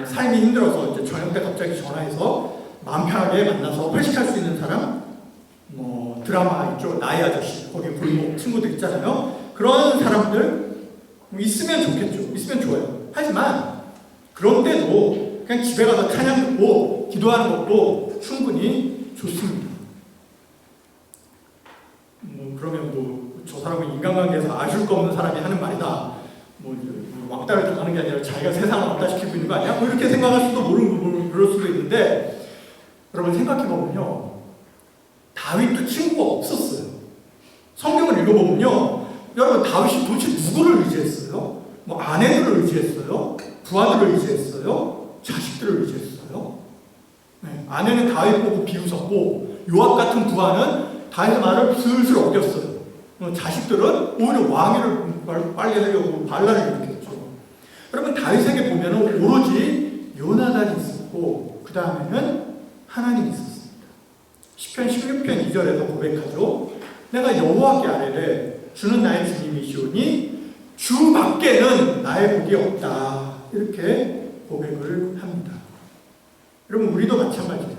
삶이 힘들어서 이제 저녁 때 갑자기 전화해서 마음 편하게 만나서 회식할 수 있는 사람, 드라마 있죠. 나의 아저씨, 거기 골목 친구들 있잖아요. 그런 사람들 있으면 좋겠죠. 있으면 좋아요. 하지만 그런데도 그냥 집에 가서 찬양 듣고 기도하는 것도 충분히 좋습니다. 그러면 저 사람은 인간관계에서 아실 거 없는 사람이 하는 말이다. 왕따를 당하는 게 아니라 자기가 세상을 왕따시키고 있는 거 아니야? 이렇게 생각할 수도 모르고 그럴 수도 있는데, 여러분 생각해보면요, 다윗도 친구가 없었어요. 성경을 읽어보면요, 여러분 다윗이 도대체 누구를 의지했어요? 아내들을 의지했어요? 부하들을 의지했어요? 자식들을 의지했어요? 네, 아내는 다윗 보고 비웃었고 요압 같은 부하는 다윗의 말을 슬슬 어겼어요. 자식들은 오히려 왕위를 빨리 하려고 반란을 일으켰죠. 여러분, 다윗에게 보면 오로지 요나단이 있었고 그 다음에는 하나님이 있었습니다. 시편 16편 2절에서 고백하죠. 내가 여호와께 아뢰되 주는 나의 주님이시오니 주 밖에는 나의 복이 없다. 이렇게 고백을 합니다. 여러분, 우리도 마찬가지예요.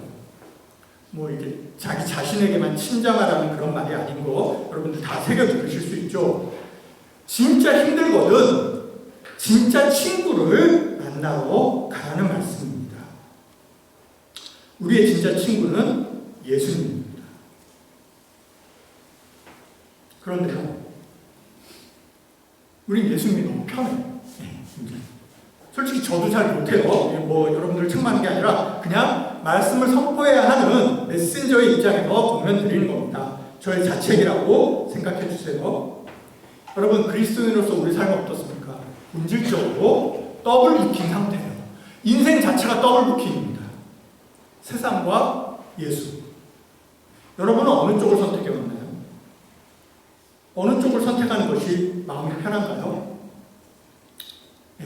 이게 자기 자신에게만 친자하라는 그런 말이 아닌 거 여러분들 다 새겨 들으실 수 있죠. 진짜 힘들거든 진짜 친구를 만나러 가라는 말씀입니다. 우리의 진짜 친구는 예수님입니다. 그런데요, 우리 예수님이 너무 편해요. 솔직히 저도 잘 못해요. 여러분들 책망하는 게 아니라 그냥 말씀을 선포해야 하는 메신저의 입장에서 보면 드리는 겁니다. 저의 자책이라고 생각해 주세요. 여러분, 그리스도인으로서 우리 삶은 어떻습니까? 본질적으로 더블 부킹 상태예요. 인생 자체가 더블 부킹입니다. 세상과 예수. 여러분은 어느 쪽을 선택해 왔나요? 어느 쪽을 선택하는 것이 마음이 편한가요? 네.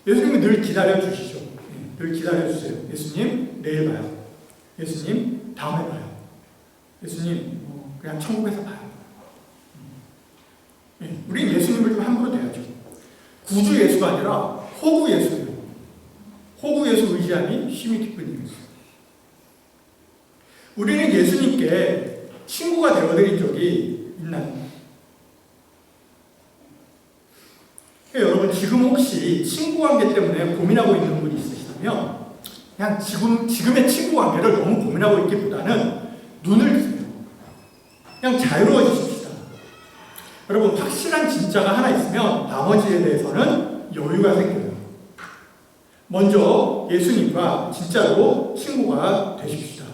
예수님이 늘 기다려 주시죠. 늘 기다려 주세요. 예수님, 내일 봐요. 예수님, 다음에 봐요. 예수님, 그냥 천국에서 봐요. 우리 예수님을 구주 예수가 아니라 호구 예수예요. 호구 예수 의지하니 힘이 기쁜 일이죠. 우리는 예수님께 친구가 되어드린 적이 있나요? 여러분, 지금 혹시 친구 관계 때문에 고민하고 있는 분이 있으시다면 그냥 지금의 친구 관계를 너무 고민하고 있기보다는 눈을 뜨세요. 그냥 자유로워지십시다. 여러분, 확실한 진짜가 하나 있으면 나머지에 대해서는 여유가 생겨요. 먼저 예수님과 진짜로 친구가 되십시다.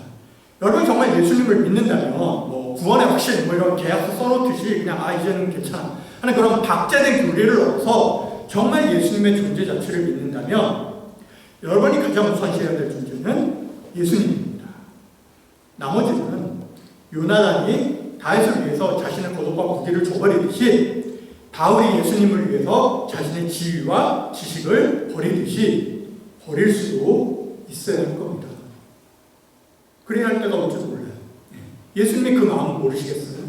여러분 정말 예수님을 믿는다면 뭐 구원의 확신 뭐 이런 계약서 써놓듯이 그냥 이제는 괜찮아 하는 그런 박제된 교리를 얻어서 정말 예수님의 존재 자체를 믿는다면 여러분이 가장 우선시해야 될 존재는 예수님입니다. 나머지는 요나단이 다윗을 위해서 자신의 고독과 무기를 줘버리듯이 바울이 예수님을 위해서 자신의 지위와 지식을 버리듯이 버릴 수도 있어야 할 겁니다. 그래야 할 때가 올지도 몰라요. 예수님이 그 마음을 모르시겠어요?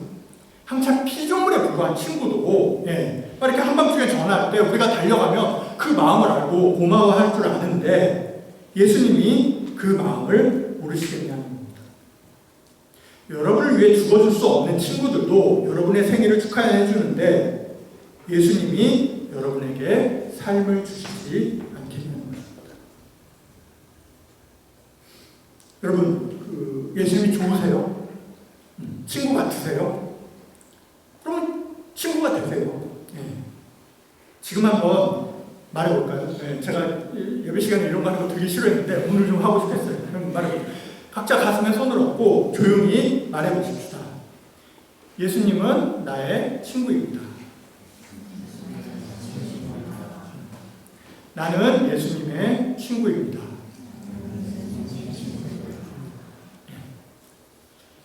한참 피조물에 불과한 친구도 이렇게 한밤중에 전화할 때 우리가 달려가면 그 마음을 알고 고마워할 줄 아는데 예수님이 그 마음을 모르시겠냐는 겁니다. 여러분을 위해 죽어줄 수 없는 친구들도 여러분의 생일을 축하해 주는데 예수님이 여러분에게 삶을 주시지 않겠냐는 것입니다. 여러분, 예수님이 좋으세요? 친구 같으세요? 그러면 친구가 되세요. 지금 한번 말해볼까요? 제가 예배 시간에 이런 거 하는 거 되게 싫어했는데 오늘 좀 하고 싶었어요. 그럼 말해볼까요? 각자 가슴에 손을 얹고 조용히 말해보십시다. 예수님은 나의 친구입니다. 나는 예수님의 친구입니다.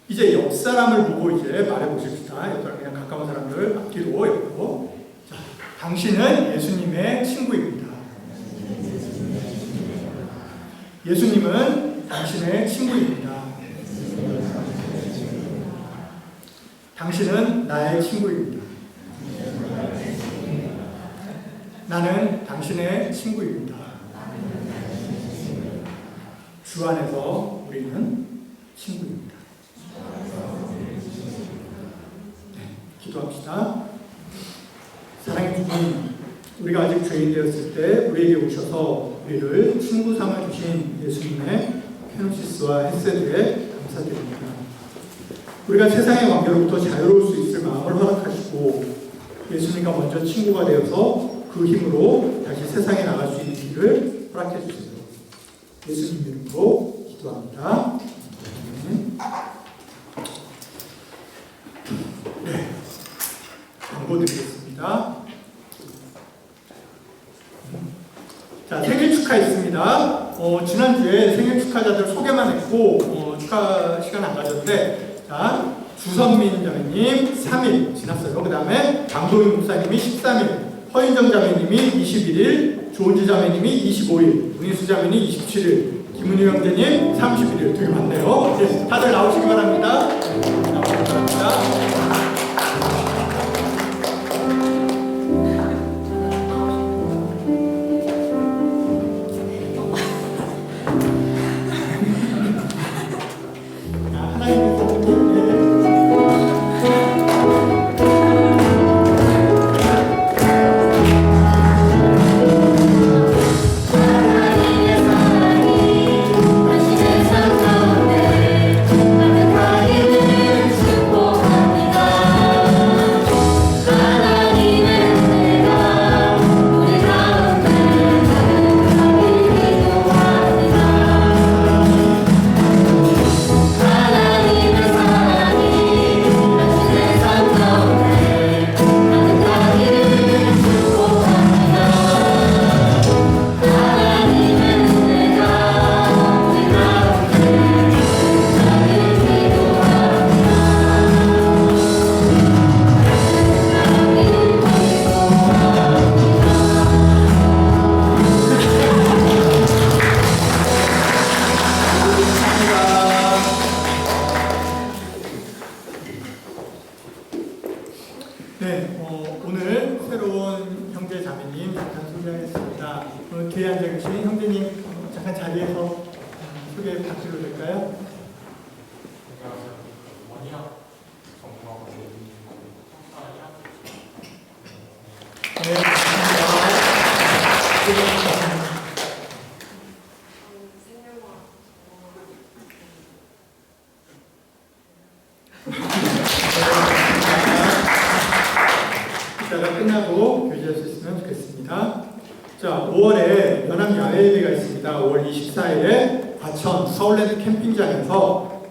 이제 옆 사람을 보고 이제 말해보십시다. 옆 사람 그냥 가까운 사람들 앞뒤로 옆으로. 자, 당신은 예수님의 친구입니다. 예수님은 당신의 친구입니다. 당신은 나의 친구입니다. 나는 당신의 친구입니다. 주 안에서 우리는 친구입니다. 기도합시다. 사랑의 주님, 우리가 아직 죄인 되었을 때 우리에게 오셔서 우리를 친구 삼아 주신 예수님의 케노시스와 헤세드에 감사드립니다. 우리가 세상의 관계로부터 자유로울 수 있을 마음을 허락하시고 예수님과 먼저 친구가 되어서 그 힘으로 다시 세상에 나갈 수 있는 길을 허락해 주세요. 예수님 이름으로 기도합니다. 네. 광고 드리겠습니다. 자, 생일 축하 있습니다. 지난주에 생일 축하자들 소개만 했고 축하 시간 안 가졌는데, 자, 주선민 자매님 3일 지났어요. 그 다음에 강도인 목사님이 13일, 허인정 자매님이 21일, 조은지 자매님이 25일, 문희수 자매님이 27일, 김은희 형제님 31일. 되게 많네요. 네, 다들 나오시기 바랍니다. 나오시기 바랍니다. 축복합니다. 소개 부탁드려도 될까요? 안녕하세요. 원희학 전공하고 있는 네, 감사합니다. 이따가 끝나고 교제할 수 있으면 좋겠습니다. 자, 5월에 연합야외예배가 있습니다. 5월 24일에 과천 서울랜드 캠핑장에서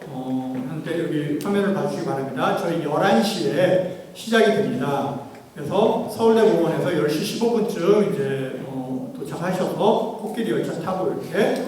한때 여기 화면을 봐주시기 바랍니다. 저희 11시에 시작이 됩니다. 그래서 서울대공원에서 10시 15분쯤 이제 도착하셔서 코끼리 열차 타고 이렇게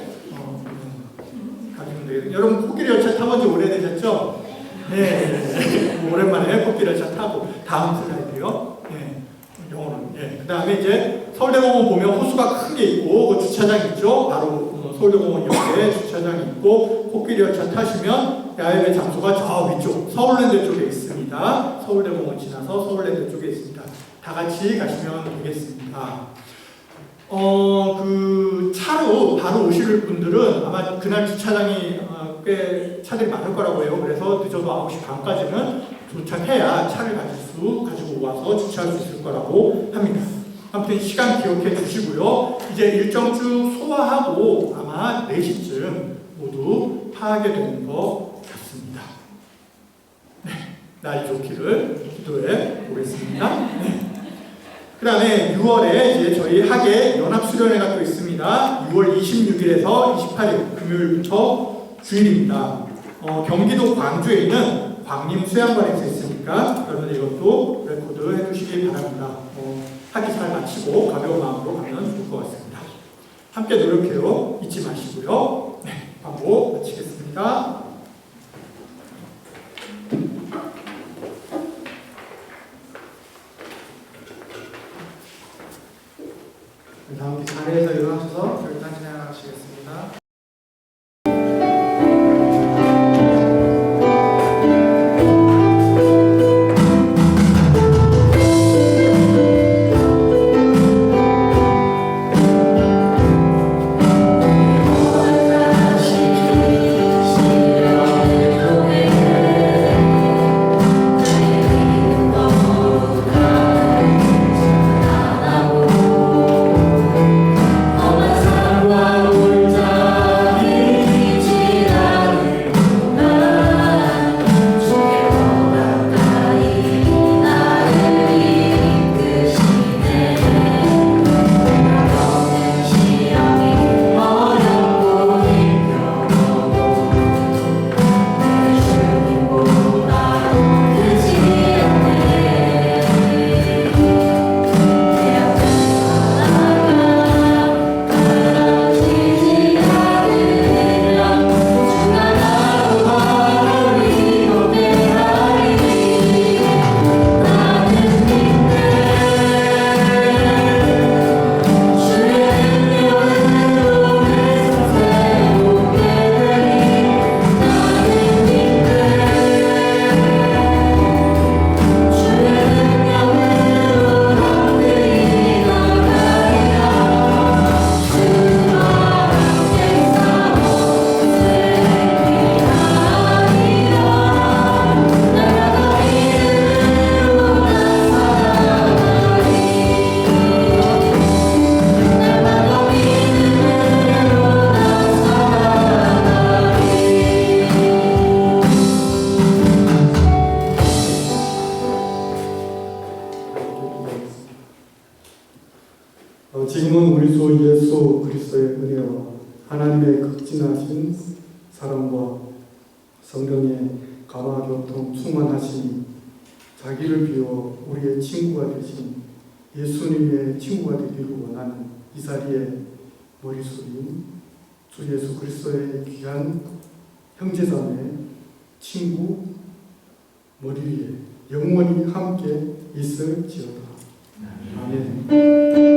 가시면 되겠습니다. 여러분 코끼리 열차 타본 지 오래되셨죠? 네. 오랜만에 코끼리 열차 타고 다음 슬라이드요. 네. 영어는. 네. 그 다음에 이제 서울대공원 보면 호수가 큰 게 있고 그 주차장 있죠? 바로 서울대공원 옆에 주차장이 있고 코끼리 열차 타시면 야외 장소가 저 위쪽 서울랜드 쪽에 있습니다. 서울대공원 지나서 서울랜드 쪽에 있습니다. 다 같이 가시면 되겠습니다. 그 차로 바로 오실 분들은 아마 그날 주차장이 꽤 차들이 많을 거라고 해요. 그래서 늦어도 9시 반까지는 도착해야 차를 가지고 와서 주차할 수 있을 거라고 합니다. 아무튼 시간 기억해 주시고요. 이제 일정 쭉 소화하고 아마 4시쯤 모두 파하게 되는 것 같습니다. 네, 날이 좋기를 기도해 보겠습니다. 네. 그 다음에 6월에 이제 저희 학예 연합수련회가 또 있습니다. 6월 26일에서 28일 금요일부터 주일입니다. 경기도 광주에 있는 광림수양관에서 있으니까 여러분 이것도 레코드 해두시기 바랍니다. 학기 잘 마치고 가벼운 마음으로 가면 좋을 것 같습니다. 함께 노력해요. 잊지 마시고요. 네, 광고 마치겠습니다. 다음 자리에서 일어나셔서 결단 진행하시겠습니다. 지금은 우리 주 예수 그리스도의 은혜와 하나님의 극진하신 사랑과 성령의 감화교통 충만하심이 자기를 비워 우리의 친구가 되신 예수님의 친구가 되기를 원하는 이 자리에 머리속인 주 예수 그리스도의 귀한 형제자매 친구 머리 위에 영원히 함께 있을지어다. 아멘.